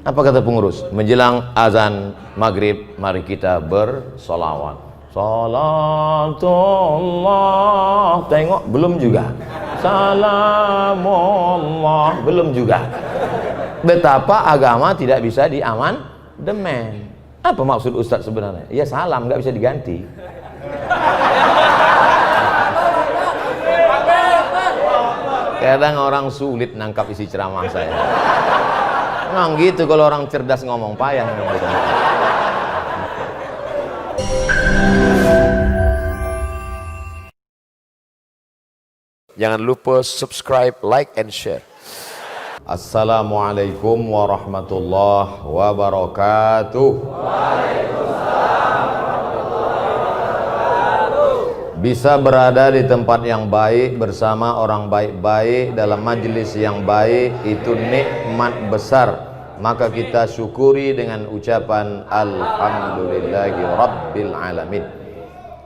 Apa kata pengurus? Menjelang azan maghrib, mari kita bersolawat. Salatullah. Tengok, belum juga. Salamullah, belum juga. Betapa agama tidak bisa diamandemen. Apa maksud Ustadz sebenarnya? Ya salam, nggak bisa diganti. Kadang orang sulit nangkap isi ceramah saya. Memang gitu kalau orang cerdas ngomong, payah gitu. Jangan lupa subscribe, like, and share. Assalamualaikum warahmatullahi wabarakatuh. Bisa berada di tempat yang baik bersama orang baik-baik dalam majelis yang baik itu nikmat besar. Maka kita syukuri dengan ucapan alhamdulillahi rabbil alamin.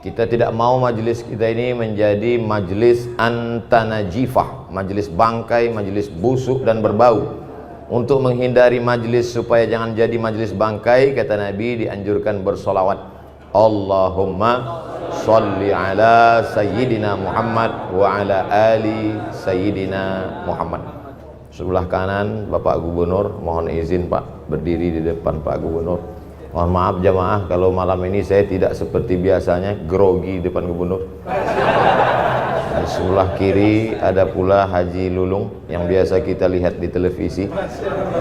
Kita tidak mau majelis kita ini menjadi majelis antanajifah, majelis bangkai, majelis busuk dan berbau. Untuk menghindari majelis supaya jangan jadi majelis bangkai, kata Nabi dianjurkan bersolawat. Allahumma sholli ala sayyidina Muhammad wa ala ali sayyidina Muhammad. Sebelah kanan Bapak Gubernur, mohon izin Pak berdiri di depan Pak Gubernur. Mohon maaf jamaah kalau malam ini saya tidak seperti biasanya grogi depan Gubernur. Di sebelah kiri ada pula Haji Lulung yang biasa kita lihat di televisi.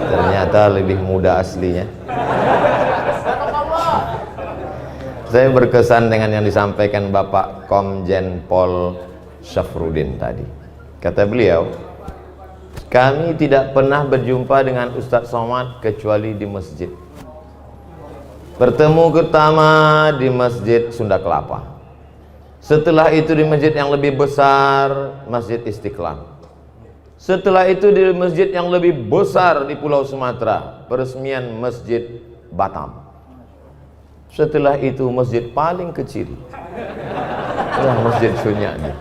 Ternyata lebih muda aslinya. Saya berkesan dengan yang disampaikan Bapak Komjen Pol Syafruddin tadi. Kata beliau, kami tidak pernah berjumpa dengan Ustadz Somad kecuali di masjid. Bertemu pertama di Masjid Sunda Kelapa. Setelah itu di masjid yang lebih besar, Masjid Istiqlal. Setelah itu di masjid yang lebih besar di Pulau Sumatera, peresmian Masjid Batam. Setelah itu masjid paling kecil, Masjid Sunyani.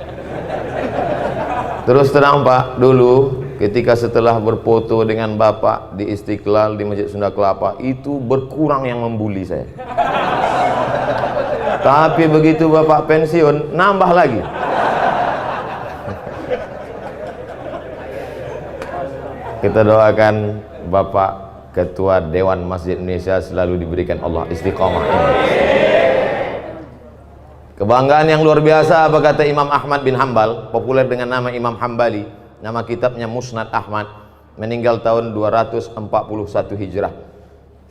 Terus terang Pak, dulu ketika setelah berfoto dengan Bapak di Istiqlal di Masjid Sunda Kelapa, itu berkurang yang membuli saya. Tapi begitu Bapak pensiun, nambah lagi. Kita doakan Bapak Ketua Dewan Masjid Indonesia selalu diberikan Allah istiqamah. Kebanggaan yang luar biasa, apa kata Imam Ahmad bin Hambal, populer dengan nama Imam Hambali, nama kitabnya Musnad Ahmad, meninggal tahun 241 Hijrah.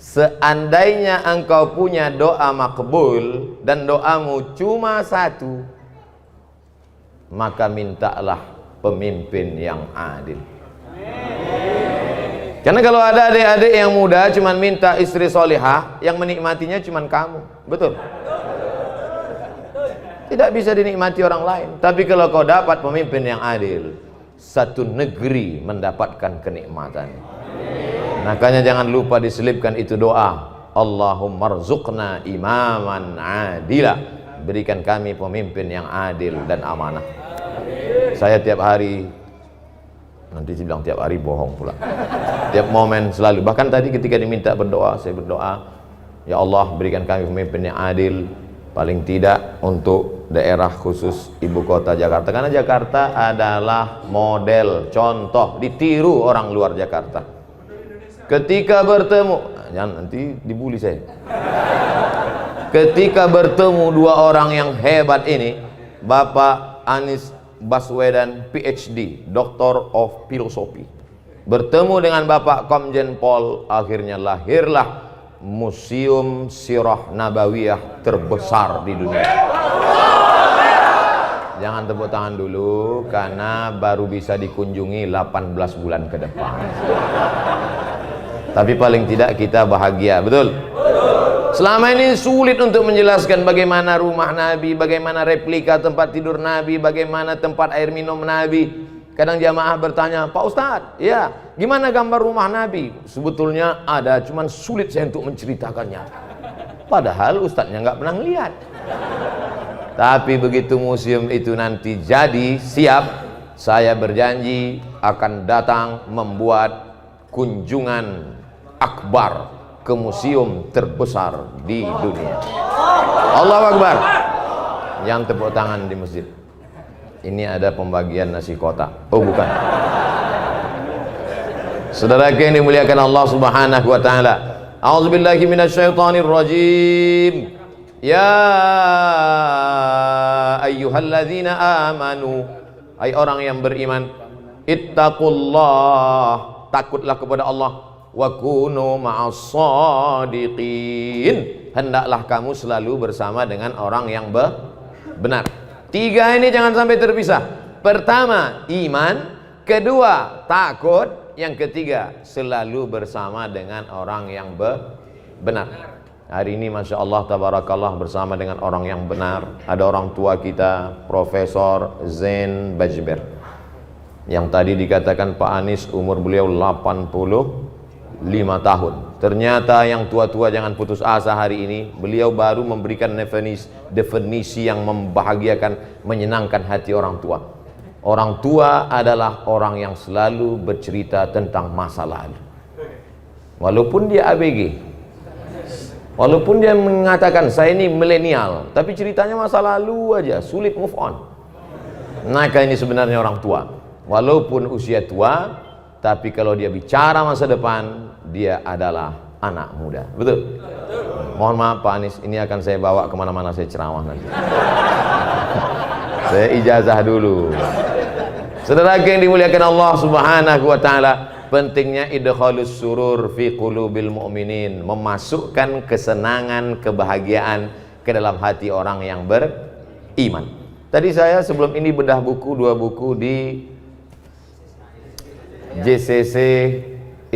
Seandainya engkau punya doa makbul dan doamu cuma satu, maka mintalah pemimpin yang adil. Karena kalau ada adik-adik yang muda cuman minta istri solihah, yang menikmatinya cuman kamu, betul? Tidak bisa dinikmati orang lain. Tapi kalau kau dapat pemimpin yang adil, satu negeri mendapatkan kenikmatan. Makanya jangan lupa diselipkan itu doa, Allahumma rzuqna imaman adila. Berikan kami pemimpin yang adil dan amanah. Saya tiap hari, nanti bilang tiap hari bohong pula, tiap momen selalu, bahkan tadi ketika diminta berdoa, saya berdoa, ya Allah berikan kami pemimpin yang adil, paling tidak untuk daerah khusus ibu kota Jakarta, karena Jakarta adalah model, contoh, ditiru orang luar Jakarta. Ketika bertemu, jangan nanti dibully saya. Ketika bertemu dua orang yang hebat ini, Bapak Anies Baswedan PhD, Doctor of Philosophy, bertemu dengan Bapak Komjen Pol, akhirnya lahirlah Museum Sirah Nabawiyah terbesar di dunia. Jangan tepuk tangan dulu karena baru bisa dikunjungi 18 bulan ke depan. Tapi paling tidak kita bahagia, betul? Selama ini sulit untuk menjelaskan bagaimana rumah Nabi, bagaimana replika tempat tidur Nabi, bagaimana tempat air minum Nabi. Kadang jamaah bertanya, Pak Ustadz, ya gimana gambar rumah Nabi? Sebetulnya ada, cuman sulit saya untuk menceritakannya. Padahal Ustadznya nggak pernah lihat. Tapi begitu museum itu nanti jadi, siap, saya berjanji akan datang membuat kunjungan akbar, ke museum terbesar di dunia. Allahu Akbar. Yang tepuk tangan di masjid. Ini ada pembagian nasi kotak. Oh bukan. Saudara yang dimuliakan Allah Subhanahu wa taala. A'udzubillahi minasyaitonir rajim. Ya ayyuhalladzina amanu, hai orang yang beriman, ittaqullah, takutlah kepada Allah, wa kunu ma'as shadiqin, hendaklah kamu selalu bersama dengan orang yang benar. Tiga ini jangan sampai terpisah. Pertama, iman. Kedua, takut. Yang ketiga, selalu bersama dengan orang yang benar. Hari ini Masya Allah tabarakallah bersama dengan orang yang benar. Ada orang tua kita, Profesor Zain Bajber, yang tadi dikatakan Pak Anies umur beliau 85 tahun. Ternyata yang tua-tua jangan putus asa hari ini. Beliau baru memberikan definisi yang membahagiakan, menyenangkan hati orang tua. Orang tua adalah orang yang selalu bercerita tentang masa lalu. Walaupun dia ABG, walaupun dia mengatakan saya ini milenial, tapi ceritanya masa lalu aja, sulit move on. Maka ini sebenarnya orang tua. Walaupun usia tua, tapi kalau dia bicara masa depan, dia adalah anak muda. Betul? Mohon maaf Pak Anies, ini akan saya bawa kemana-mana saya ceramah nanti. Saya ijazah dulu. Saudara yang dimuliakan Allah Subhanahu wa taala, pentingnya idkhalus surur fi qulubil mu'minin, memasukkan kesenangan, kebahagiaan ke dalam hati orang yang beriman. Tadi saya sebelum ini bedah buku, dua buku di JCC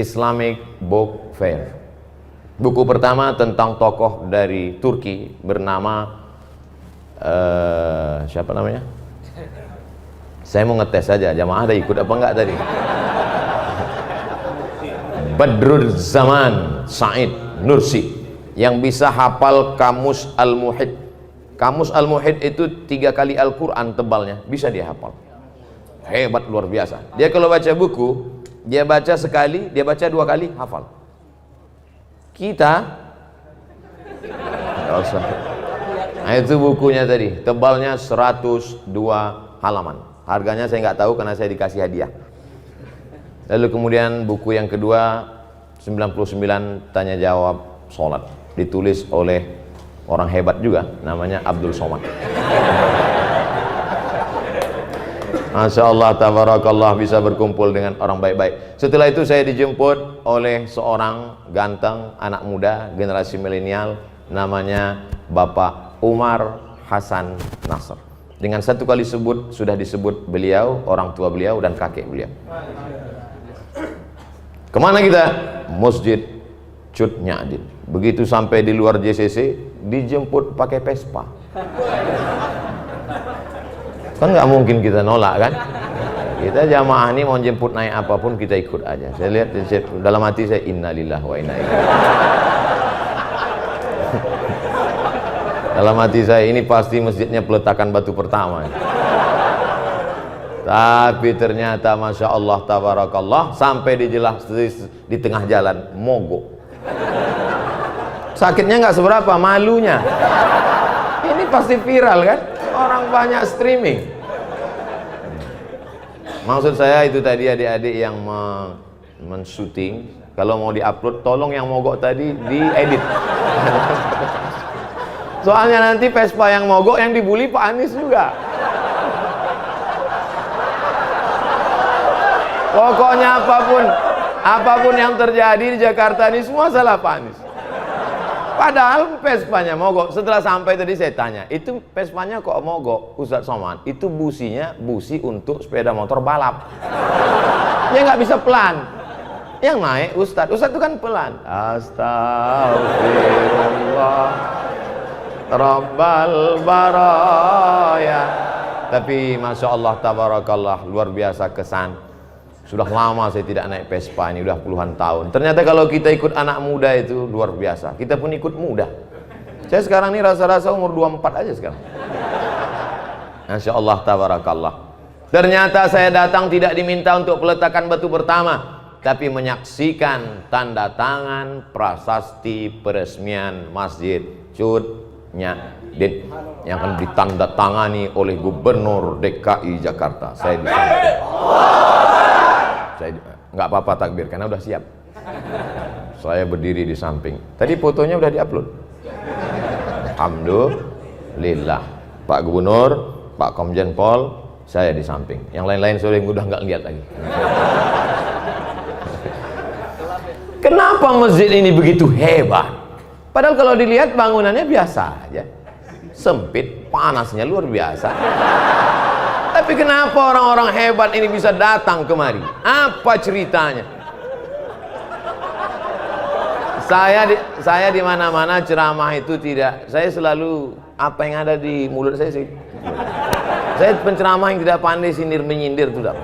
Islamic Book Fair. Buku pertama tentang tokoh dari Turki bernama siapa namanya? Saya mau ngetes saja, jamaah ada ikut apa enggak tadi? Badrul Zaman Said Nursi, yang bisa hafal Kamus Al-Muhit. Kamus Al-Muhit itu 3 kali Al-Quran tebalnya, bisa dia hafal. Hebat, luar biasa. Dia kalau baca buku, dia baca sekali, dia baca 2 kali, hafal. Kita nggak usah. Nah itu bukunya tadi, tebalnya 102 halaman. Harganya saya nggak tahu karena saya dikasih hadiah. Lalu kemudian buku yang kedua 99 tanya jawab sholat, ditulis oleh orang hebat juga, namanya Abdul Somad. Masya Allah tabarakallah, bisa berkumpul dengan orang baik-baik. Setelah itu saya dijemput oleh seorang ganteng anak muda generasi milenial, namanya Bapak Umar Hasan Nasr. Dengan 1 kali sebut sudah disebut beliau, orang tua beliau dan kakek beliau. Kemana kita? Masjid Cut Nyadin. Begitu sampai di luar JCC, dijemput pakai Vespa. Kan nggak mungkin kita nolak kan? Kita jamaah ini mau jemput naik apapun kita ikut aja. Saya lihat dalam hati saya, innalillahi wa inna ilaihi. Dalam hati saya, ini pasti masjidnya peletakan batu pertama. Tapi ternyata Masya Allah tabarakallah, sampai di tengah jalan mogok. Sakitnya nggak seberapa, malunya. Ini pasti viral kan? Orang banyak streaming. Maksud saya itu tadi adik-adik yang men-shooting, kalau mau di-upload tolong yang mogok tadi diedit. Soalnya nanti Vespa yang mogok yang dibully Pak Anies juga. Pokoknya apapun yang terjadi di Jakarta ini semua salah Pak Anies. Padahal Vespanya mogok. Setelah sampai tadi saya tanya, itu Vespanya kok mogok Ustadz Somad? Itu businya busi untuk sepeda motor balap. Ya nggak bisa pelan. Yang naik Ustadz itu kan pelan. Astagfirullah Rabbal baraya. Tapi Masya Allah tabarakallah, luar biasa kesan. Sudah lama saya tidak naik Vespa, ini udah puluhan tahun. Ternyata kalau kita ikut anak muda itu luar biasa. Kita pun ikut muda. Saya sekarang ini rasa-rasa umur 24 aja sekarang. Masya Allah tabarakallah. Ternyata saya datang tidak diminta untuk peletakan batu pertama, tapi menyaksikan tanda tangan prasasti peresmian Masjid Cut Nyak Din yang akan ditandatangani oleh Gubernur DKI Jakarta. Saya di samping. Saya nggak apa-apa takbir karena udah siap. Saya berdiri di samping. Tadi fotonya udah diupload. Alhamdulillah. Pak Gubernur, Pak Komjen Pol, saya di samping. Yang lain-lain sore udah nggak lihat lagi. Kenapa masjid ini begitu hebat? Padahal kalau dilihat bangunannya biasa aja. Sempit, panasnya luar biasa. Tapi kenapa orang-orang hebat ini bisa datang kemari? Apa ceritanya? Saya di mana-mana ceramah itu tidak. Saya selalu apa yang ada di mulut saya sih. Saya penceramah yang tidak pandai sindir menyindir itu tidak.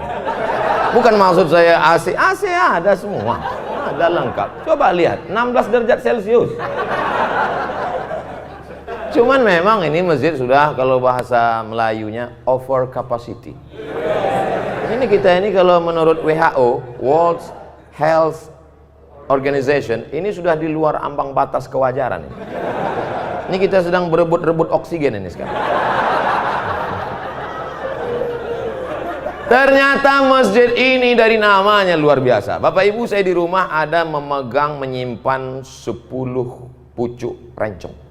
Bukan maksud saya AC ada semua. Ada lengkap. Coba lihat 16 derajat Celcius. Cuman memang ini masjid sudah kalau bahasa Melayunya over capacity. Ini kita ini kalau menurut WHO, World Health Organization, ini sudah di luar ambang batas kewajaran. Ini kita sedang berebut-rebut oksigen ini sekarang. Ternyata masjid ini dari namanya luar biasa. Bapak Ibu, saya di rumah ada menyimpan 10 pucuk rencong.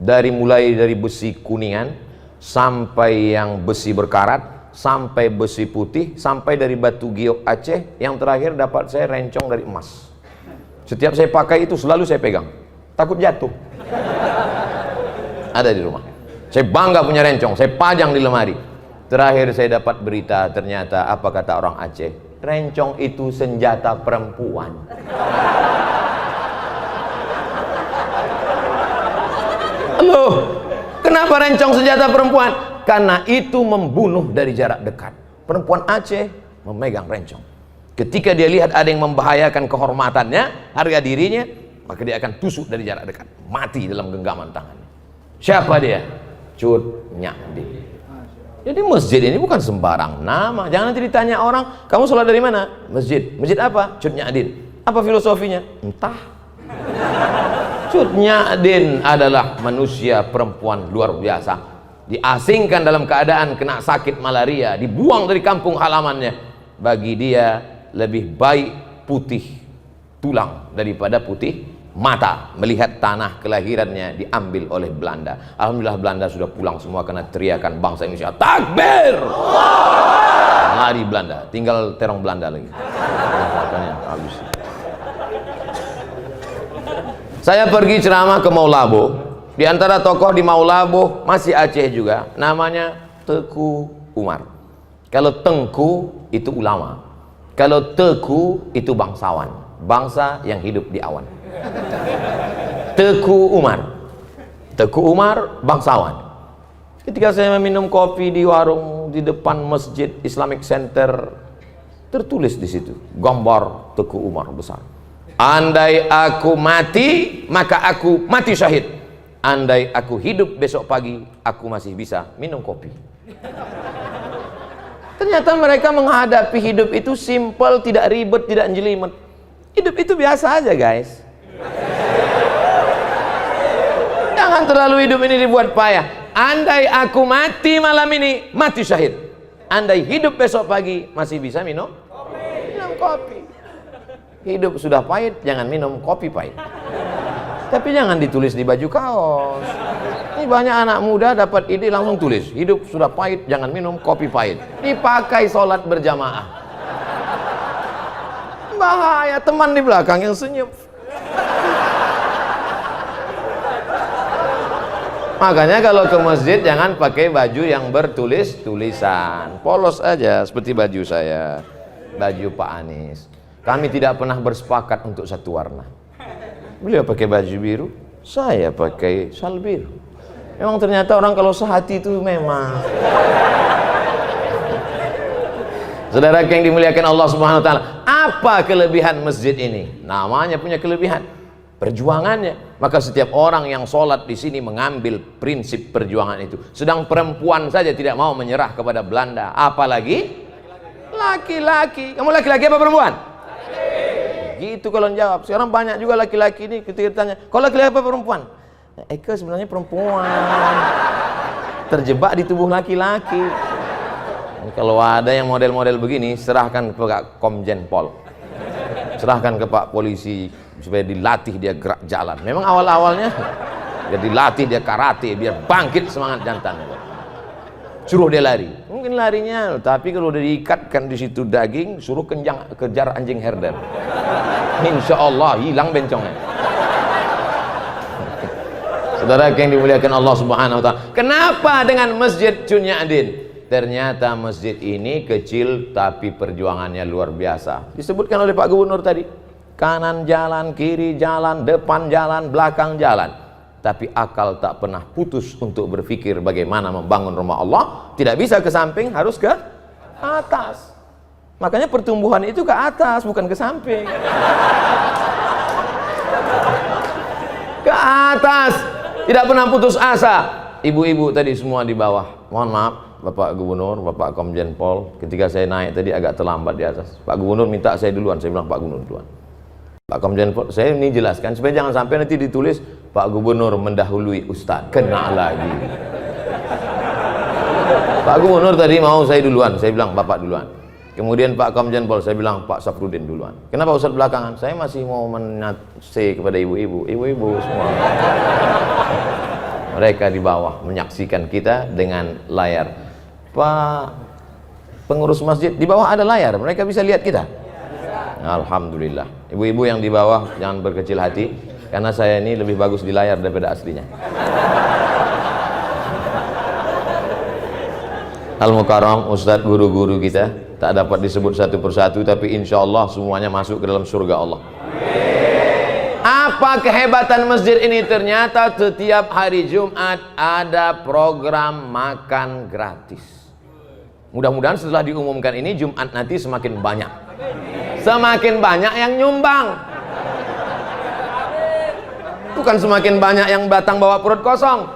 Mulai dari besi kuningan sampai yang besi berkarat, sampai besi putih, sampai dari batu giok Aceh, yang terakhir dapat saya rencong dari emas. Setiap saya pakai itu selalu saya pegang, takut jatuh. Ada di rumah. Saya bangga punya rencong, saya pajang di lemari. Terakhir saya dapat berita, ternyata apa kata orang Aceh, rencong itu senjata perempuan. Loh, kenapa rencong senjata perempuan? Karena itu membunuh dari jarak dekat. Perempuan Aceh memegang rencong. Ketika dia lihat ada yang membahayakan kehormatannya, harga dirinya, maka dia akan tusuk dari jarak dekat, mati dalam genggaman tangannya. Siapa dia? Cut Nyak Din. Jadi masjid ini bukan sembarang nama. Jangan nanti ditanya orang, kamu sholat dari mana? Masjid. Masjid apa? Cut Nyak Din. Apa filosofinya? Entah. Cut Nyak Din adalah manusia perempuan luar biasa. Diasingkan dalam keadaan kena sakit malaria, dibuang dari kampung halamannya. Bagi dia lebih baik putih tulang daripada putih mata melihat tanah kelahirannya diambil oleh Belanda. Alhamdulillah Belanda sudah pulang semua karena teriakan bangsa Indonesia, takbir! Lari Belanda, tinggal terong Belanda lagi. Habis. Saya pergi ceramah ke Maulabo. Di antara tokoh di Maulabo masih Aceh juga, namanya Teku Umar. Kalau Tengku itu ulama, kalau Teku itu bangsawan, bangsa yang hidup di awan. Teku Umar bangsawan. Ketika saya meminum kopi di warung di depan Masjid Islamic Center, tertulis di situ gambar Teku Umar besar. Andai aku mati, maka aku mati syahid. Andai aku hidup besok pagi, aku masih bisa minum kopi. Ternyata mereka menghadapi hidup itu simple, tidak ribet, tidak jelimet. Hidup itu biasa aja, guys. Jangan terlalu hidup ini dibuat payah. Andai aku mati malam ini, mati syahid. Andai hidup besok pagi, masih bisa minum kopi. Hidup sudah pahit, jangan minum kopi pahit. Tapi jangan ditulis di baju kaos. Ini banyak anak muda dapat ide langsung tulis, hidup sudah pahit, jangan minum kopi pahit. Dipakai sholat berjamaah. Bahaya, teman di belakang yang senyum. Makanya kalau ke masjid jangan pakai baju yang bertulis-tulisan. Polos aja seperti baju saya, baju Pak Anies. Kami tidak pernah bersepakat untuk satu warna. Beliau pakai baju biru, saya pakai sal biru. Memang ternyata orang kalau sehati itu memang. Saudara yang dimuliakan Allah Subhanahu wa taala, apa kelebihan masjid ini? Namanya punya kelebihan, perjuangannya. Maka setiap orang yang sholat di sini mengambil prinsip perjuangan itu. Sedang perempuan saja tidak mau menyerah kepada Belanda, apalagi laki-laki. Kamu laki-laki apa perempuan? gitu kalau jawab. Sekarang banyak juga laki-laki ini ketika ditanya, kalau laki-laki apa perempuan? Eka sebenarnya perempuan. Terjebak di tubuh laki-laki. Kalau ada yang model-model begini, serahkan ke Pak Komjen Pol. Serahkan ke Pak Polisi supaya dilatih dia gerak jalan. Memang awal-awalnya dia dilatih, dia karate biar bangkit semangat jantannya. Suruh dia lari, mungkin larinya, tapi kalau udah diikatkan di situ daging, suruh kejar anjing herder. Insya Allah hilang bencongnya. Saudara yang dimuliakan Allah Subhanahu Wa Taala, kenapa dengan Masjid Chunya Adin? Ternyata masjid ini kecil tapi perjuangannya luar biasa. Disebutkan oleh Pak Gubernur tadi, kanan jalan, kiri jalan, depan jalan, belakang jalan. Tapi akal tak pernah putus untuk berpikir bagaimana membangun rumah Allah. Tidak bisa ke samping, harus ke atas. Makanya pertumbuhan itu ke atas, bukan ke samping. Ke atas, tidak pernah putus asa. Ibu-ibu tadi semua di bawah. Mohon maaf Bapak Gubernur, Bapak Komjen Pol, ketika saya naik tadi agak terlambat di atas. Pak Gubernur minta saya duluan, saya bilang Pak Gubernur duluan. Pak Komjen Pol, saya ini jelaskan supaya jangan sampai nanti ditulis Pak Gubernur mendahului Ustadz, kena lagi. Pak Gubernur tadi mau saya duluan, saya bilang Bapak duluan. Kemudian Pak Komjen Pol, saya bilang Pak Safrudin duluan. Kenapa Ustadz belakangan? Saya masih mau menase kepada ibu-ibu, ibu-ibu semua. Mereka di bawah menyaksikan kita dengan layar. Pak pengurus masjid, di bawah ada layar, mereka bisa lihat kita. Alhamdulillah. Ibu-ibu yang di bawah jangan berkecil hati, karena saya ini lebih bagus di layar daripada aslinya. Al-Mukarram, Ustadz, guru-guru kita tak dapat disebut satu persatu, tapi insya Allah semuanya masuk ke dalam surga Allah. Apa kehebatan masjid ini? Ternyata setiap hari Jumat ada program makan gratis. Mudah-mudahan setelah diumumkan ini Jumat nanti semakin banyak. Semakin banyak yang nyumbang. Bukan semakin banyak yang datang bawa perut kosong.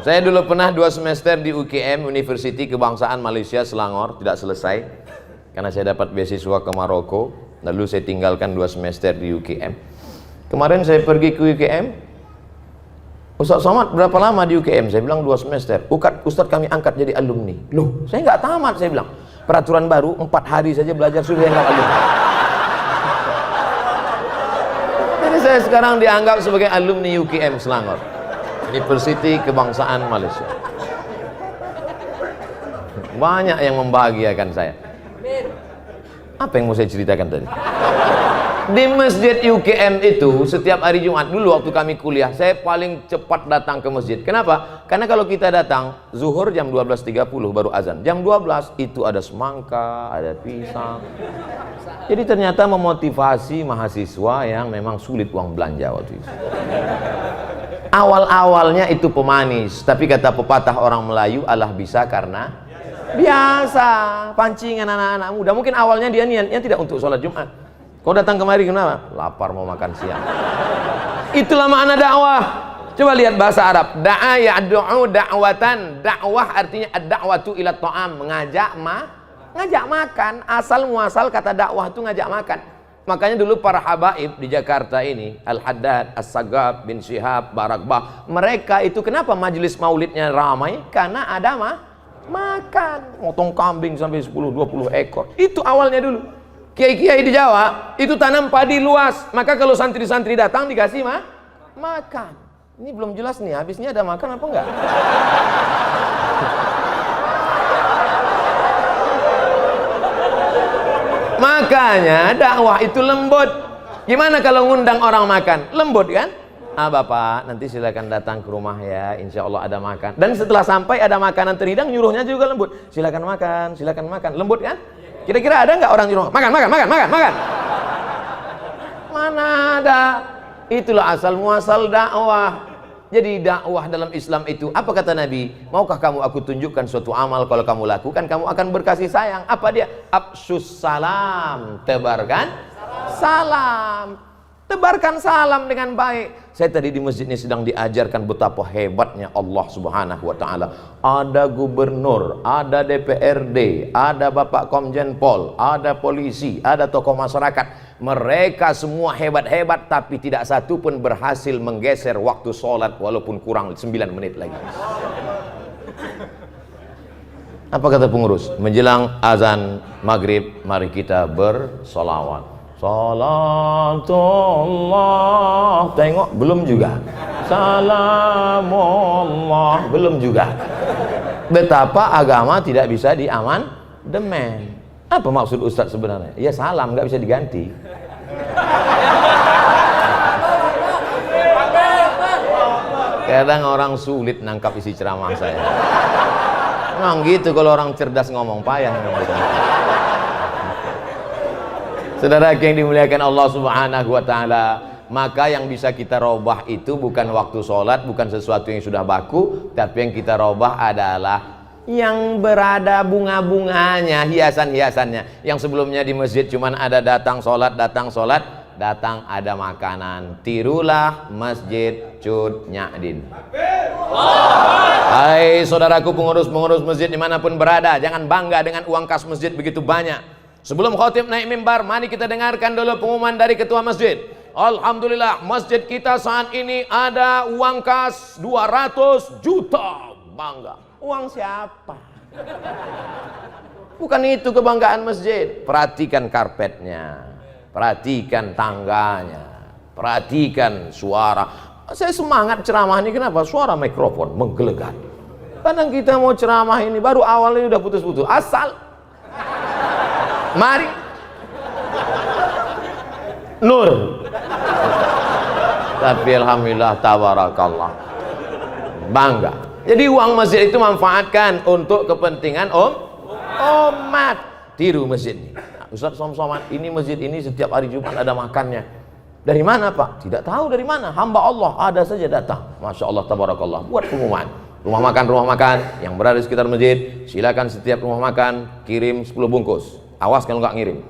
Saya dulu pernah 2 semester di UKM, University Kebangsaan Malaysia Selangor, tidak selesai karena saya dapat beasiswa ke Maroko. Lalu saya tinggalkan 2 semester di UKM. Kemarin saya pergi ke UKM. Ustaz Somad berapa lama di UKM? Saya bilang 2 semester. Ustaz kami angkat jadi alumni. Loh, saya nggak tamat, saya bilang. Peraturan baru 4 hari saja belajar sudah dianggap alumni. Jadi saya sekarang dianggap sebagai alumni UKM Selangor, University Kebangsaan Malaysia. Banyak yang membahagiakan saya. Apa yang mau saya ceritakan tadi? Di masjid UKM itu setiap hari Jumat, dulu waktu kami kuliah, saya paling cepat datang ke masjid. Kenapa? Karena kalau kita datang zuhur jam 12.30 baru azan. Jam 12 itu ada semangka, ada pisang. Jadi ternyata memotivasi mahasiswa yang memang sulit uang belanja waktu itu. Awal-awalnya itu pemanis, tapi kata pepatah orang Melayu, Allah bisa karena biasa. Pancingan anak-anak muda. Mungkin awalnya dia niatnya tidak untuk sholat Jumat. Kau datang kemari kenapa? Lapar mau makan siang. Itulah makna dakwah. Coba lihat bahasa Arab. Da'a ya'du'u da'watan. Dakwah artinya ad-da'watu ila ta'am, mengajak ngajak makan. Asal muasal kata dakwah itu ngajak makan. Makanya dulu para habaib di Jakarta ini, Al-Haddad, As-Sagab, bin Syihab, Barakbah, mereka itu kenapa majelis maulidnya ramai? Karena ada makan, motong kambing sampai 10-20 ekor. Itu awalnya dulu. Kiai-kiai di Jawa itu tanam padi luas, maka kalau santri-santri datang dikasih makan. Ini belum jelas nih, habisnya ada makan apa enggak? Makanya dakwah itu lembut. Gimana kalau ngundang orang makan? Lembut kan? Bapak nanti silakan datang ke rumah ya, insya Allah ada makan. Dan setelah sampai ada makanan terhidang, nyuruhnya juga lembut. Silakan makan, lembut kan? Kira-kira ada nggak orang nyuruh makan? Mana ada? Itulah asal muasal dakwah. Jadi dakwah dalam Islam itu, apa kata Nabi? Maukah kamu aku tunjukkan suatu amal, kalau kamu lakukan kamu akan berkasih sayang. Apa dia? Afsyus salam, tebarkan salam. tebarkan salam dengan baik. Saya tadi di masjid ini sedang diajarkan betapa hebatnya Allah Subhanahu wa taala. Ada gubernur, ada DPRD, ada Bapak Komjen Pol, ada polisi, ada tokoh masyarakat. Mereka semua hebat-hebat, tapi tidak satu pun berhasil menggeser waktu sholat walaupun kurang 9 menit lagi. Apa kata pengurus? Menjelang azan maghrib, mari kita bersolawat. Salatullah, tengok belum juga. Salamullah, belum juga. Betapa agama tidak bisa diamandemen. Apa maksud Ustadz sebenarnya? Ya salam nggak bisa diganti. Kadang orang sulit nangkap isi ceramah saya. Memang gitu kalau orang cerdas ngomong, payah ngomong. Saudara yang dimuliakan Allah Subhanahu wa taala, maka yang bisa kita robah itu bukan waktu sholat, bukan sesuatu yang sudah baku, tapi yang kita robah adalah yang berada bunga-bunganya, hiasan-hiasannya. Yang sebelumnya di masjid cuman ada datang sholat, datang ada makanan. Tirulah Masjid Cut Nyadin. Hai saudaraku pengurus-pengurus masjid dimanapun berada, jangan bangga dengan uang kas masjid begitu banyak. Sebelum khotib naik mimbar, mari kita dengarkan dulu pengumuman dari ketua masjid. Alhamdulillah, masjid kita saat ini ada uang kas 200 juta. Bangga. Uang siapa? Bukan itu kebanggaan masjid. Perhatikan karpetnya, perhatikan tangganya, perhatikan suara. Saya semangat ceramah ini, kenapa? Suara mikrofon menggelegar. Kadang kita mau ceramah ini baru awalnya udah putus-putus. Asal mari nur, tapi alhamdulillah tabarakallah, bangga. Jadi uang masjid itu manfaatkan untuk kepentingan umat. Tiru masjid ini. Nah, Ustaz Somad, ini masjid ini setiap hari Jumat ada makannya. Dari mana Pak? Tidak tahu dari mana. Hamba Allah ada saja datang. Masya Allah tabarakallah. Buat pengumuman. Rumah makan yang berada di sekitar masjid, silakan setiap rumah makan kirim 10 bungkus. Awas kalau nggak ngirim.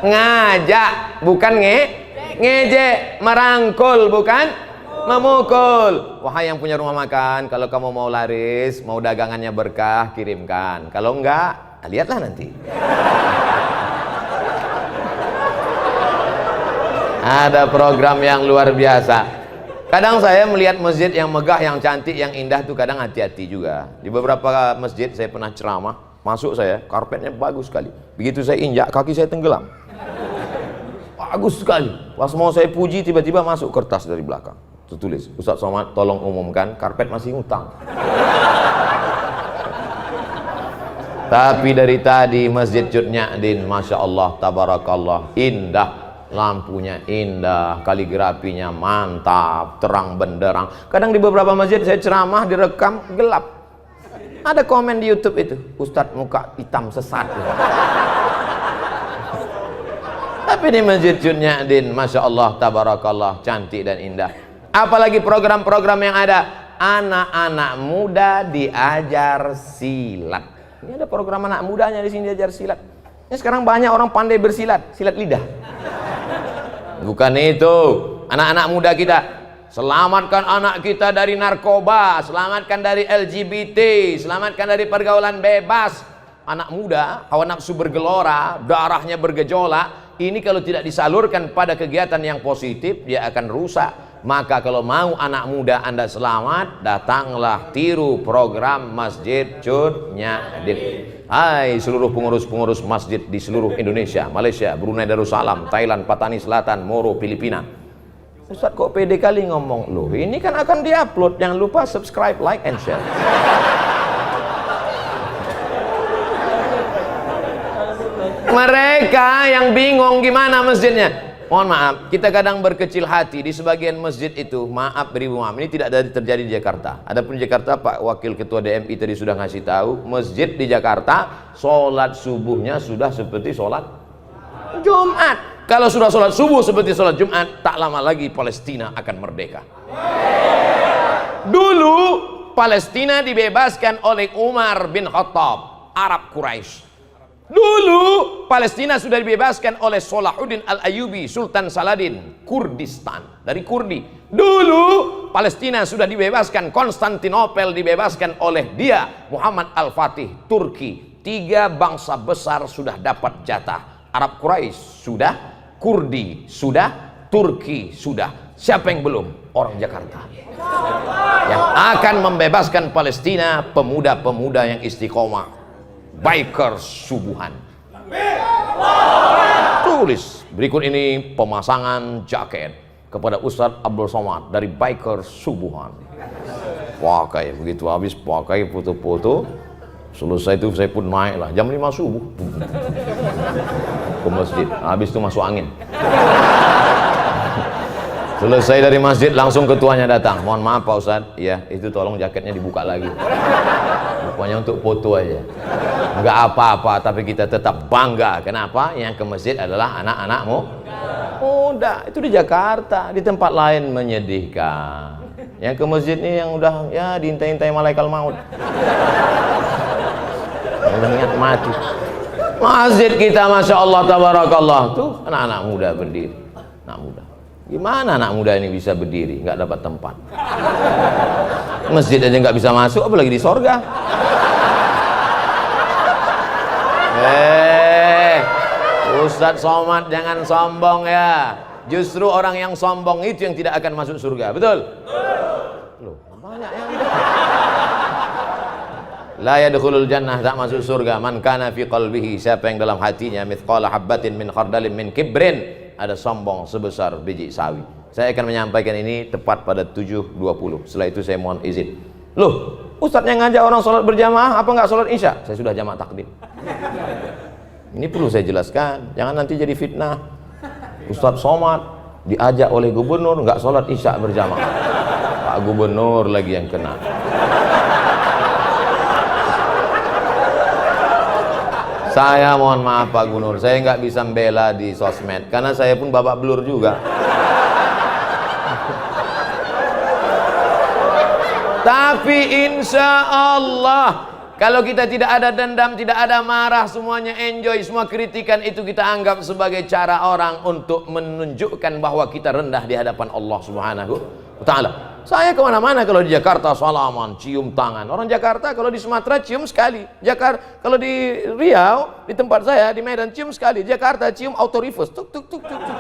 Ngajak bukan ngejek, merangkul bukan memukul. Wahai yang punya rumah makan, kalau kamu mau laris, mau dagangannya berkah, kirimkan. Kalau enggak, lihatlah nanti. Ada program yang luar biasa. Kadang saya melihat masjid yang megah, yang cantik, yang indah tuh kadang hati-hati juga. Di beberapa masjid saya pernah ceramah, masuk saya, karpetnya bagus sekali. Begitu saya injak, kaki saya tenggelam. Bagus sekali. Pas mau saya puji, tiba-tiba masuk kertas dari belakang. Tertulis, Ustaz Somad tolong umumkan, karpet masih ngutang. Tapi dari tadi Masjid Cut Nyadin, Masya Allah, tabarakallah, indah. Lampunya indah, kaligrafinya mantap, terang benderang. Kadang di beberapa masjid saya ceramah direkam gelap. Ada komen di YouTube itu, Ustadz muka hitam sesat. Tapi di Masjid Cut Nyadin, Masya Allah, tabarakallah, cantik dan indah. Apalagi program-program yang ada, anak-anak muda diajar silat. Ini ada program anak mudanya di sini diajar silat. Ini sekarang banyak orang pandai bersilat, silat lidah. Bukan itu, anak-anak muda kita, selamatkan anak kita dari narkoba, selamatkan dari LGBT, selamatkan dari pergaulan bebas. Anak muda, hawa nafsu bergelora, darahnya bergejolak, ini kalau tidak disalurkan pada kegiatan yang positif, dia akan rusak. Maka kalau mau anak muda Anda selamat, datanglah tiru program Masjid Cut Nyadin. Hai seluruh pengurus-pengurus masjid di seluruh Indonesia, Malaysia, Brunei Darussalam, Thailand, Patani Selatan, Moro, Filipina. Ustadz kok pede kali ngomong? Loh ini kan akan diupload, jangan lupa subscribe, like, and share. Mereka yang bingung gimana masjidnya. Mohon maaf, kita kadang berkecil hati di sebagian masjid itu, maaf beribu maaf, ini tidak terjadi di Jakarta. Adapun di Jakarta, Pak Wakil Ketua DMI tadi sudah ngasih tahu, masjid di Jakarta, sholat subuhnya sudah seperti sholat Jumat. Kalau sudah sholat subuh seperti sholat Jumat, tak lama lagi Palestina akan merdeka. Dulu, Palestina dibebaskan oleh Umar bin Khattab, Arab Quraisy. Dulu Palestina sudah dibebaskan oleh Salahuddin Al-Ayyubi, Sultan Saladin, Kurdistan, dari Kurdi. Dulu Palestina sudah dibebaskan, Konstantinopel dibebaskan oleh dia, Muhammad Al-Fatih, Turki. 3 bangsa besar sudah dapat jatah. Arab Quraisy sudah, Kurdi sudah, Turki sudah. Siapa yang belum? Orang Jakarta. Yang akan membebaskan Palestina, pemuda-pemuda yang istiqomah, Bikers Subuhan. Tulis berikut ini pemasangan jaket kepada Ustadz Abdul Somad dari Bikers Subuhan. Pakai, begitu habis pakai foto-foto, selesai itu saya pun naik lah jam 5 subuh ke masjid. Habis itu masuk angin. Selesai dari masjid langsung ketuanya datang. Mohon maaf Pak Ustadz, ya itu tolong jaketnya dibuka lagi. Pokoknya untuk foto aja. Enggak apa-apa, tapi kita tetap bangga. Kenapa? Yang ke masjid adalah anak-anakmu muda. Itu di Jakarta, di tempat lain menyedihkan. Yang ke masjid ini yang udah ya diintai-intai malaikat maut. Udah niat mati. Masjid kita Masya Allah Tabarakallah tuh anak-anak muda berdiri. Anak muda. Gimana anak muda ini bisa berdiri? Nggak dapat tempat. Masjid aja nggak bisa masuk, apalagi di sorga. Ustadz Somad jangan sombong ya. Justru orang yang sombong itu yang tidak akan masuk surga. Betul? Loh, banyak yang la yadkhulul jannah, tak masuk surga man kana fi qalbihi, siapa yang dalam hatinya mithqala habbatin min khardalin min kibrin, ada sombong sebesar biji sawi. Saya akan menyampaikan ini tepat pada 7.20. Setelah itu saya mohon izin. Loh, Ustadz yang ngajak orang sholat berjamaah apa nggak sholat isya? Saya sudah jamaah takdim. Ini perlu saya jelaskan, jangan nanti jadi fitnah. Ustadz Somad diajak oleh gubernur nggak sholat isya berjamaah. Pak Gubernur lagi yang kena. Saya mohon maaf Pak Gubernur, saya nggak bisa membela di sosmed karena saya pun babak belur juga. Tapi insya Allah kalau kita tidak ada dendam, tidak ada marah, semuanya enjoy, semua kritikan itu kita anggap sebagai cara orang untuk menunjukkan bahwa kita rendah di hadapan Allah Subhanahu wa Ta'ala. Saya kemana-mana, kalau di Jakarta salaman, cium tangan. Orang Jakarta kalau di Sumatera cium sekali. Jakarta kalau di Riau, di tempat saya di Medan cium sekali. Jakarta cium auto reverse, tuk tuk tuk tuk tuk.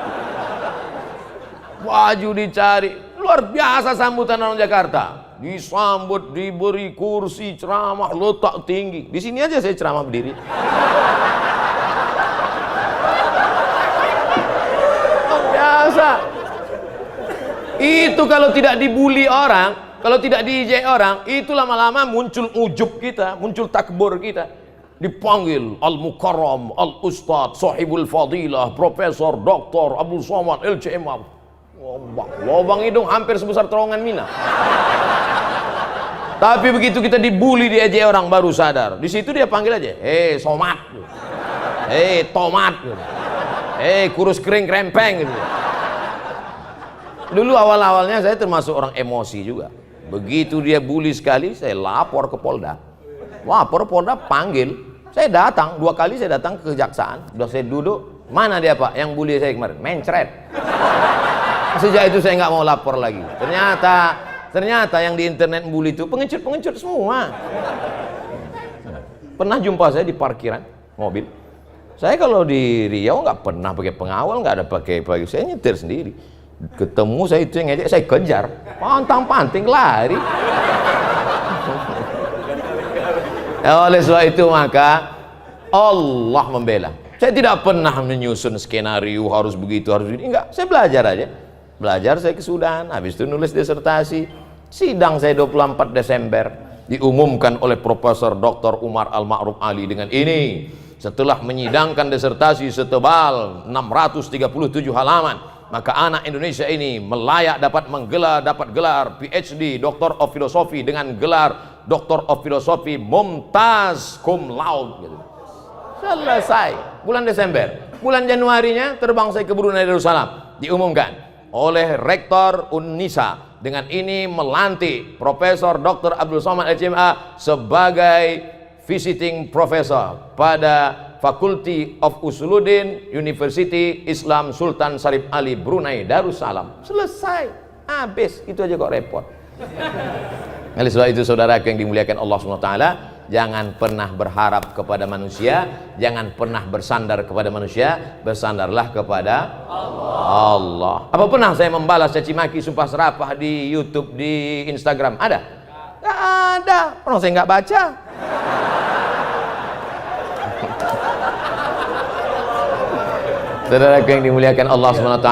Baju dicari, luar biasa sambutan orang Jakarta. Disambut, diberi kursi, ceramah, letak tinggi. Di sini aja saya ceramah berdiri. Biasa. Itu kalau tidak dibully orang, kalau tidak diejek orang, itu lama-lama muncul ujub kita, muncul takbur kita. Dipanggil Al-Mukarram, Al-Ustadz, Sahibul Fadilah, Profesor, Doktor, Abdul Somad, LCM. Lobang hidung hampir sebesar terowongan Mina. Tapi begitu kita dibully, diejek orang, baru sadar. Di situ dia panggil aja, hei Somad, hei Tomat, hei kurus kering krempeng gitu. Dulu awal-awalnya saya termasuk orang emosi juga. Begitu dia bully sekali, saya lapor ke Polda. Lapor Polda panggil, saya datang 2 kali, saya datang ke kejaksaan. Udah saya duduk, mana dia Pak yang bully saya kemarin? Mencret. Sejak itu saya nggak mau lapor lagi. Ternyata yang di internet bully itu pengecut-pengecut semua. Pernah jumpa saya di parkiran mobil. Saya kalau di Riau nggak pernah pakai pengawal, nggak ada pakai saya nyetir sendiri. Ketemu saya itu yang ngejek, saya kejar, pantang-panting lari. Oleh sebab itu maka Allah membela. Saya tidak pernah menyusun skenario harus begitu, harus begini. Enggak, saya belajar aja. Belajar saya kesudahan, habis itu nulis disertasi. Sidang saya 24 Desember diumumkan oleh Profesor Dr. Umar Al-Ma'ruf Ali dengan ini. Setelah menyidangkan disertasi setebal 637 halaman, maka anak Indonesia ini melayak dapat gelar PhD, Doctor of Philosophy dengan gelar Doctor of Philosophy Mumtaz Cum Laude gitu. Selesai bulan Desember. Bulan Januarinya terbang saya ke Brunei Darussalam, diumumkan oleh Rektor Unnisa dengan ini melantik Profesor Dr. Abdul Somad LCMA sebagai visiting professor pada Faculty of Usuluddin, University Islam Sultan Syarif Ali Brunei Darussalam. Selesai, habis, itu aja kok repot. Oleh sebab itu saudara yang dimuliakan Allah SWT, jangan pernah berharap kepada manusia, jangan pernah bersandar kepada manusia, bersandarlah kepada Allah. Apa pernah saya membalas caci maki, sumpah serapah di YouTube, di Instagram? Ada? Nggak ada, orang saya nggak baca. Saudara yang dimuliakan Allah SWT,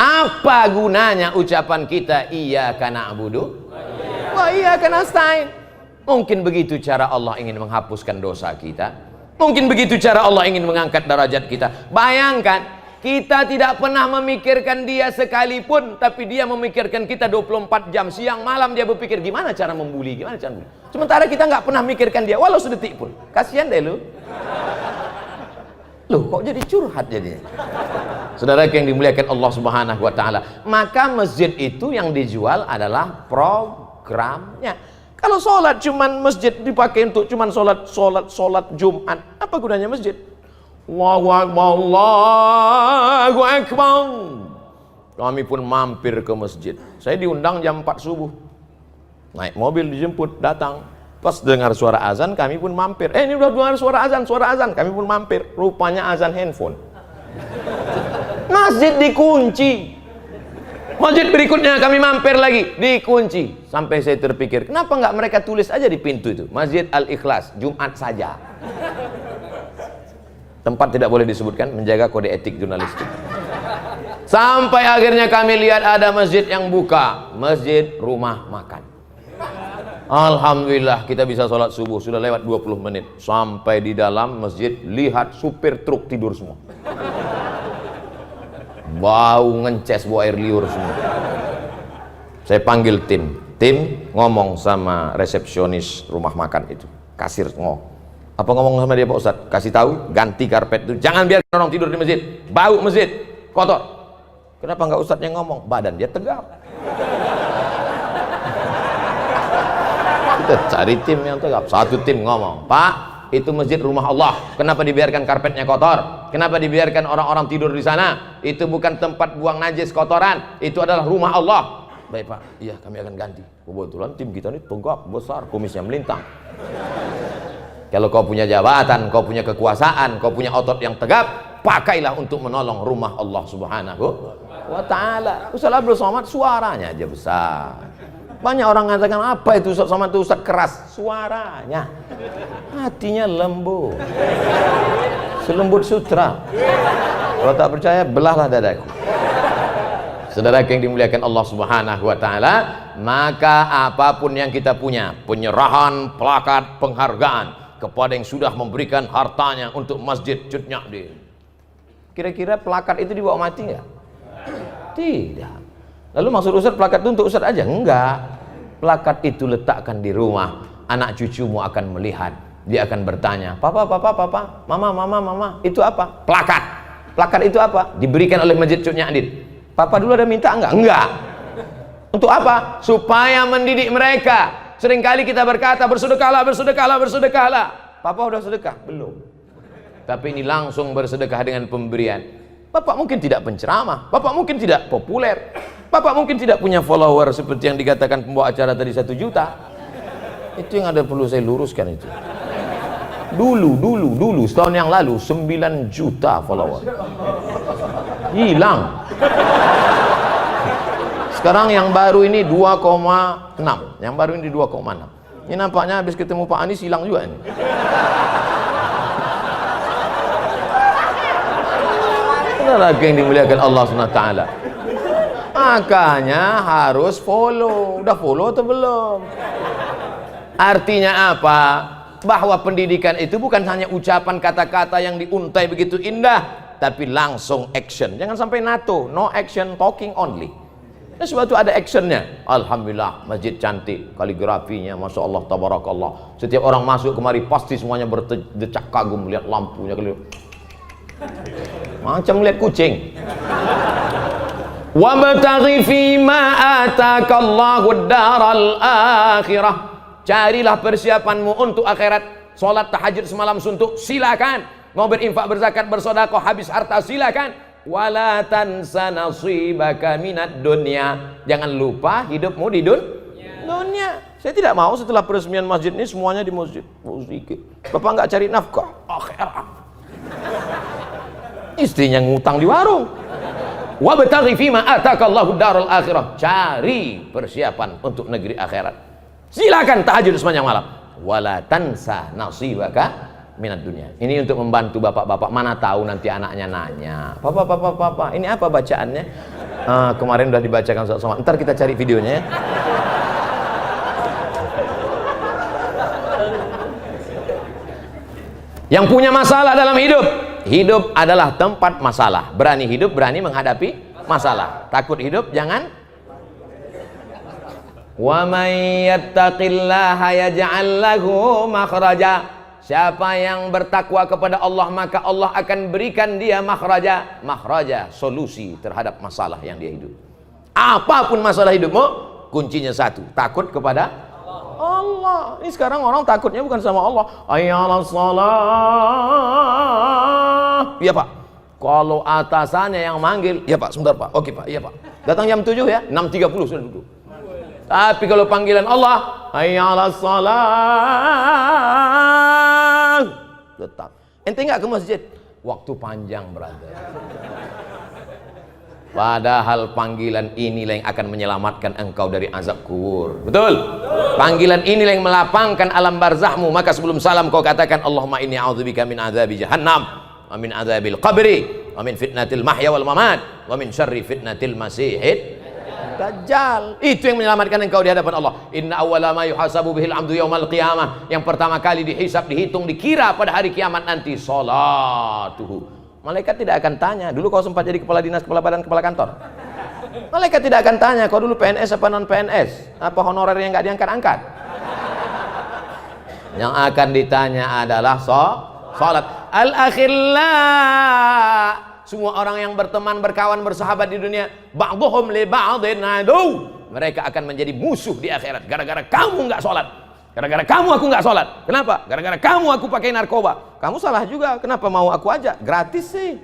apa gunanya ucapan kita iyyaka na'budu wa iyyaka nasta'in? Mungkin begitu cara Allah ingin menghapuskan dosa kita, mungkin begitu cara Allah ingin mengangkat derajat kita. Bayangkan, kita tidak pernah memikirkan dia sekalipun, tapi dia memikirkan kita 24 jam, siang malam dia berpikir gimana cara membuli, gimana cara membuli. Sementara kita nggak pernah mikirkan dia walau sedetik pun. Kasihan deh lu. Loh, kok jadi curhat jadinya? Saudara yang dimuliakan Allah Subhanahu wa taala, maka masjid itu yang dijual adalah programnya. Kalau sholat cuman masjid dipakai untuk cuman sholat Jumat, apa gunanya masjid? Allahu Akbar, Allahu Akbar. Kami pun mampir ke masjid. Saya diundang jam 4 subuh. Naik mobil dijemput, datang. Pas dengar suara azan, kami pun mampir. Ini udah dengar suara azan, kami pun mampir. Rupanya azan handphone. Masjid dikunci. Masjid berikutnya kami mampir lagi, dikunci. Sampai saya terpikir, kenapa nggak mereka tulis aja di pintu itu, Masjid Al-Ikhlas, Jumat saja. Tempat tidak boleh disebutkan, menjaga kode etik jurnalistik. Sampai akhirnya kami lihat ada masjid yang buka, Masjid Rumah Makan. Alhamdulillah kita bisa sholat subuh, sudah lewat 20 menit. Sampai di dalam masjid, lihat supir truk tidur semua. Bau ngences, bau air liur semua. Saya panggil tim ngomong sama resepsionis rumah makan itu, kasir apa ngomong sama dia Pak Ustadz? Kasih tahu, ganti karpet itu, jangan biarkan orang tidur di masjid, bau masjid, kotor. Kenapa nggak Ustadz yang ngomong? Badan dia tegap. Kita cari tim yang tegap. Satu tim ngomong, Pak, itu masjid rumah Allah, kenapa dibiarkan karpetnya kotor? Kenapa dibiarkan orang-orang tidur di sana? Itu bukan tempat buang najis kotoran, itu adalah rumah Allah. Baik Pak, iya kami akan ganti. Kebetulan tim kita ini tegap, besar, kumisnya melintang. Kalau kau punya jabatan, kau punya kekuasaan, kau punya otot yang tegap, pakailah untuk menolong rumah Allah Subhanahu wa ta'ala. Ustaz Abdul Somad suaranya aja besar. Banyak orang mengatakan, apa itu Ustaz Somad itu Ustaz keras? Suaranya, hatinya lembut, selembut sutra. Kalau tak percaya, belahlah dadaku. Saudara yang dimuliakan Allah Subhanahu wa ta'ala, maka apapun yang kita punya, penyerahan plakat penghargaan kepada yang sudah memberikan hartanya untuk Masjid Cut Nyak. Kira-kira plakat itu dibawa mati nggak? Tidak. Lalu maksud Ustaz plakat itu untuk Ustaz aja? Enggak. Plakat itu letakkan di rumah, anak cucumu akan melihat, dia akan bertanya, papa, mama, itu apa? Plakat. Plakat itu apa? Diberikan oleh Masjid Cut Nyak. Papa dulu ada minta enggak? Enggak. Untuk apa? Supaya mendidik mereka. Seringkali kita berkata bersedekahlah. Papa udah sedekah? Belum. Tapi ini langsung bersedekah dengan pemberian. Bapak mungkin tidak penceramah, Bapak mungkin tidak populer, Bapak mungkin tidak punya follower seperti yang dikatakan pembawa acara tadi 1 juta. Itu yang ada perlu saya luruskan itu. Dulu setahun yang lalu 9 juta follower. Hilang. Sekarang yang baru ini 2,6. Yang baru ini 2,6. Ini nampaknya habis ketemu Pak Anies hilang juga ini. Lagi yang dimuliakan Allah SWT, makanya harus follow. Udah follow atau belum? Artinya apa? Bahwa pendidikan itu bukan hanya ucapan kata-kata yang diuntai begitu indah, tapi langsung action. Jangan sampai NATO, no action, talking only. Nah, sebab itu ada actionnya. Alhamdulillah, masjid cantik, kaligrafinya, masya Allah, tabarakallah. Setiap orang masuk kemari pasti semuanya berdecak kagum melihat lampunya, macam melihat kucing. Wabtaghi fima atakallahu daral akhirah. Carilah persiapanmu untuk akhirat. Salat tahajud semalam suntuk, silakan. Mau berinfak, berzakat, bersedekah, habis harta silakan. Wala tansa nasibaka minad dunya. Jangan lupa hidupmu di dunia. Saya tidak mau setelah peresmian masjid ini semuanya di masjid. Bapak nggak cari nafkah akhirat. Istrinya ngutang di warung. Wabtaghi fima atakallahu darul akhirah. Cari persiapan untuk negeri akhirat. Silakan tahajud sepanjang malam. Wala tansa nasibaka minat dunia. Ini untuk membantu bapak-bapak. Mana tahu nanti anaknya nanya, Papa, ini apa bacaannya? Kemarin udah dibacakan sama. Ntar kita cari videonya ya. Yang punya masalah dalam hidup, hidup adalah tempat masalah. Berani hidup, berani menghadapi masalah. Takut hidup, jangan. Wa may yattaqillaha yaj'al lahu makhraja. Siapa yang bertakwa kepada Allah, maka Allah akan berikan dia makhraja, solusi terhadap masalah yang dia hidup. Apapun masalah hidupmu, kuncinya satu, takut kepada Allah. Ini sekarang orang takutnya bukan sama Allah. Ayyalas salah. Iya Pak. Kalau atasannya yang manggil, ya Pak, sebentar Pak. Oke Pak, iya Pak. Datang jam 7 ya, 6.30 sudah duduk. Tapi kalau panggilan Allah, ayyalas salah, tetap. Ente nggak ke masjid? Waktu panjang, brother. Padahal panggilan inilah yang akan menyelamatkan engkau dari azab kubur. Betul? Panggilan inilah yang melapangkan alam barzahmu. Maka sebelum salam kau katakan, Allahumma inni a'udzubika min azabi jahannam, wa min azabil qabri, wa min fitnatil mahya wal mamat, wa min syarri fitnatil masihid Dajjal. Itu yang menyelamatkan engkau di hadapan Allah. Inna awwala ma yuhasabu bihil abdu yaumal qiyamah. Yang pertama kali dihisab, dihitung, dikira pada hari kiamat nanti, salatuhu. Malaikat tidak akan tanya, dulu kau sempat jadi kepala dinas, kepala badan, kepala kantor. Malaikat tidak akan tanya, kau dulu PNS apa non PNS, apa honorer yang nggak diangkat-angkat. Yang akan ditanya adalah salat. Al-akhillah. Semua orang yang berteman, berkawan, bersahabat di dunia, ba'dhum li ba'dhin adu. Mereka akan menjadi musuh di akhirat. Gara-gara kamu nggak sholat. Gara-gara kamu aku nggak sholat. Kenapa? Gara-gara kamu aku pakai narkoba. Kamu salah juga. Kenapa mau aku aja? Gratis sih.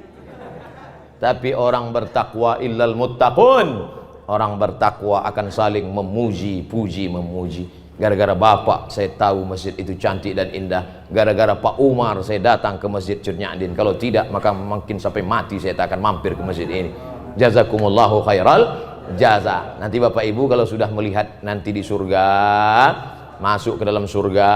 Tapi orang bertakwa illal muttaqun. Orang bertakwa akan saling memuji, puji, memuji. Gara-gara bapak saya tahu masjid itu cantik dan indah. Gara-gara Pak Umar saya datang ke masjid Curnyadin. Kalau tidak maka mungkin sampai mati saya tak akan mampir ke masjid ini. Jazakumullahu khairal jaza. Nanti bapak ibu kalau sudah melihat nanti di surga, masuk ke dalam surga,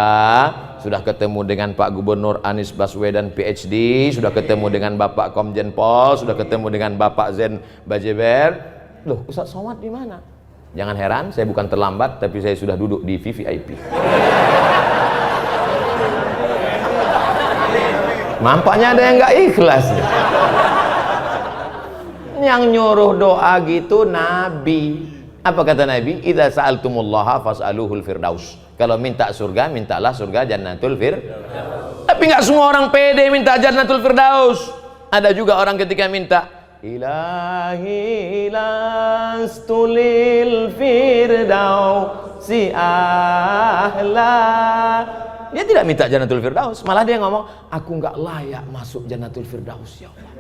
sudah ketemu dengan Pak Gubernur Anies Baswedan PhD, sudah ketemu dengan Bapak Komjen Pol, sudah ketemu dengan Bapak Zen Bajeber. Loh, Ustaz Somad di mana? Jangan heran, saya bukan terlambat, tapi saya sudah duduk di VVIP. Nampaknya ada yang nggak ikhlas. Yang nyuruh doa gitu Nabi. Apa kata Nabi? Idza sa'altumullaha fas'aluhul firdaus. Kalau minta surga, mintalah surga Jannatul Firdaus. Tapi nggak semua orang pede minta Jannatul Firdaus. Ada juga orang ketika minta Ilahi lastulil firdausi ahla. Dia tidak minta Jannatul Firdaus, malah dia ngomong, aku nggak layak masuk Jannatul Firdaus ya Allah.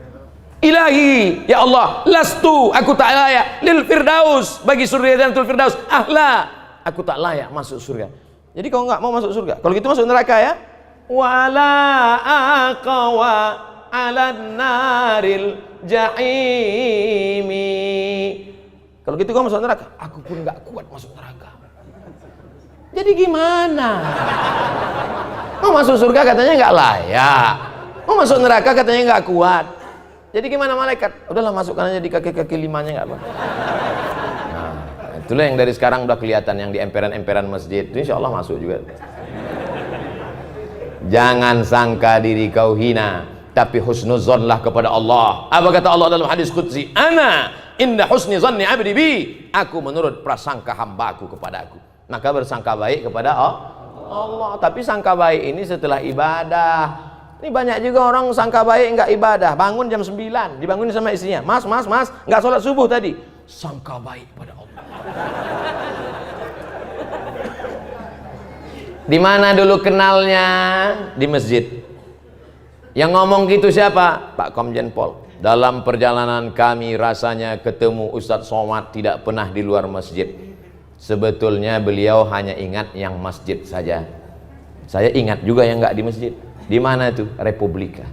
Ilahi, ya Allah, lastu, aku tak layak lil firdaus, bagi surga Jannatul Firdaus ahla, aku tak layak masuk surga. Jadi kau nggak mau masuk surga, kalau gitu masuk neraka ya. Wala aqwa ala naril jahimi. Kalau gitu kau masuk neraka, aku pun nggak kuat masuk neraka. Jadi gimana? Mau masuk surga katanya nggak layak, mau masuk neraka katanya nggak kuat. Jadi gimana malaikat? Udahlah masukkan aja di kaki-kaki limanya nggak apa. Nah, itulah yang dari sekarang udah kelihatan yang di emperan-emperan masjid. Itu insya Allah masuk juga. Jangan sangka diri kau hina, tapi husnuzonlah kepada Allah. Apa kata Allah dalam hadis qudsi? Ana inda husni zanni abdi bi. Aku menurut prasangka hambaku kepada aku. Maka bersangka baik kepada Allah. Tapi sangka baik ini setelah ibadah. Ini banyak juga orang sangka baik enggak ibadah. Bangun jam 9, dibangunin sama istrinya. Mas, enggak sholat subuh tadi. Sangka baik pada Allah. Di mana dulu kenalnya? Di masjid. Yang ngomong gitu siapa? Pak Komjen Pol. Dalam perjalanan kami rasanya ketemu Ustadz Somad tidak pernah di luar masjid. Sebetulnya beliau hanya ingat yang masjid saja. Saya ingat juga yang nggak di masjid. Di mana itu? Republika.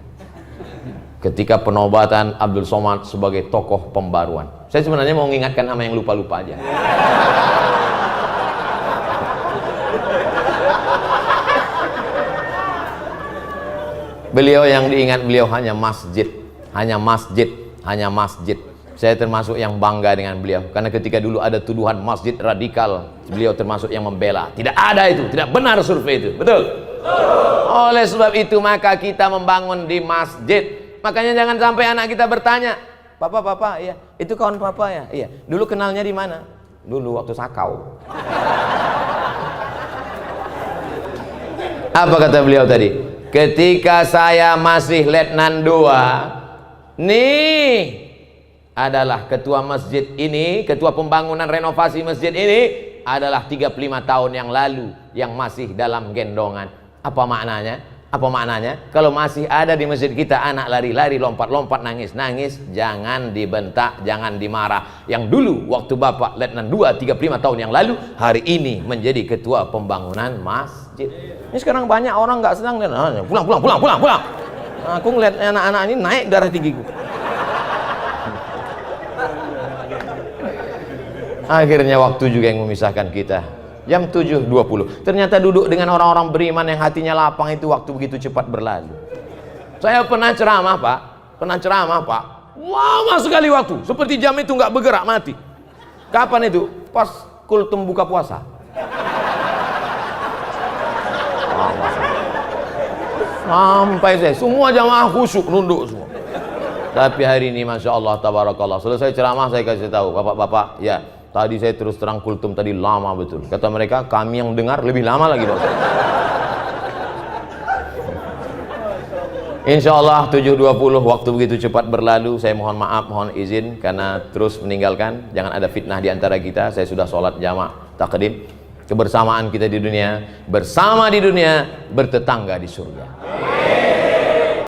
Ketika penobatan Abdul Somad sebagai tokoh pembaruan. Saya sebenarnya mau mengingatkan sama yang lupa-lupa aja. Beliau yang diingat beliau hanya masjid. Hanya masjid, hanya masjid. Saya termasuk yang bangga dengan beliau karena ketika dulu ada tuduhan masjid radikal, beliau termasuk yang membela. Tidak ada itu, tidak benar survei itu. Betul? Oleh sebab itu maka kita membangun di masjid. Makanya jangan sampai anak kita bertanya, "Papa, iya, itu kawan papa ya?" "Iya." "Dulu kenalnya di mana?" "Dulu waktu sakau." Apa kata beliau tadi? "Ketika saya masih letnan 2, nih adalah ketua masjid ini, ketua pembangunan renovasi masjid ini adalah 35 tahun yang lalu yang masih dalam gendongan." Apa maknanya? Apa maknanya? Kalau masih ada di masjid kita anak lari-lari, lompat-lompat, nangis-nangis, jangan dibentak, jangan dimarah. Yang dulu waktu Bapak Letnan 2 35 tahun yang lalu, hari ini menjadi ketua pembangunan masjid. Ini sekarang banyak orang nggak senang dan pulang. Aku ngeliat anak-anak ini naik darah tinggiku. Akhirnya waktu juga yang memisahkan kita. Jam 7.20 ternyata duduk dengan orang-orang beriman yang hatinya lapang itu waktu begitu cepat berlalu. Saya pernah ceramah Pak, lama sekali waktu, seperti jam itu nggak bergerak, mati. Kapan itu? Pas kultum buka puasa. Sampai saya semua jamaah khusyuk nunduk semua. Tapi hari ini Masya Allah tabarakallah, selesai ceramah saya kasih tahu, bapak-bapak, ya tadi saya terus terang kultum tadi lama betul. Kata mereka, kami yang dengar lebih lama lagi Pak. Insya Allah 7.20 waktu begitu cepat berlalu. Saya mohon maaf, mohon izin karena terus meninggalkan. Jangan ada fitnah di antara kita. Saya sudah sholat jamaah takdim. Kebersamaan kita di dunia, bersama di dunia, bertetangga di surga.